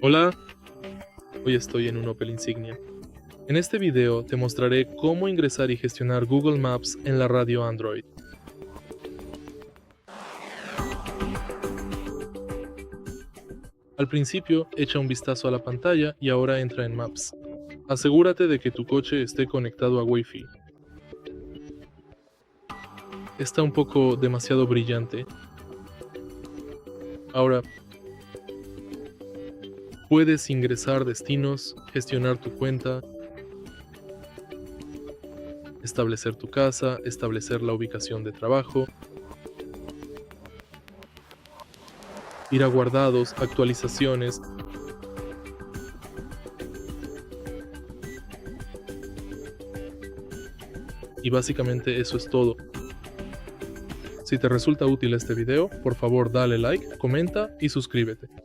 Hola, hoy estoy en un Opel Insignia. En este video te mostraré cómo ingresar y gestionar Google Maps en la radio Android. Al principio, echa un vistazo a la pantalla y ahora entra en Maps. Asegúrate de que tu coche esté conectado a Wi-Fi. Está un poco demasiado brillante. Ahora, puedes ingresar destinos, gestionar tu cuenta, establecer tu casa, establecer la ubicación de trabajo, ir a guardados, actualizaciones. Y básicamente eso es todo. Si te resulta útil este video, por favor dale like, comenta y suscríbete.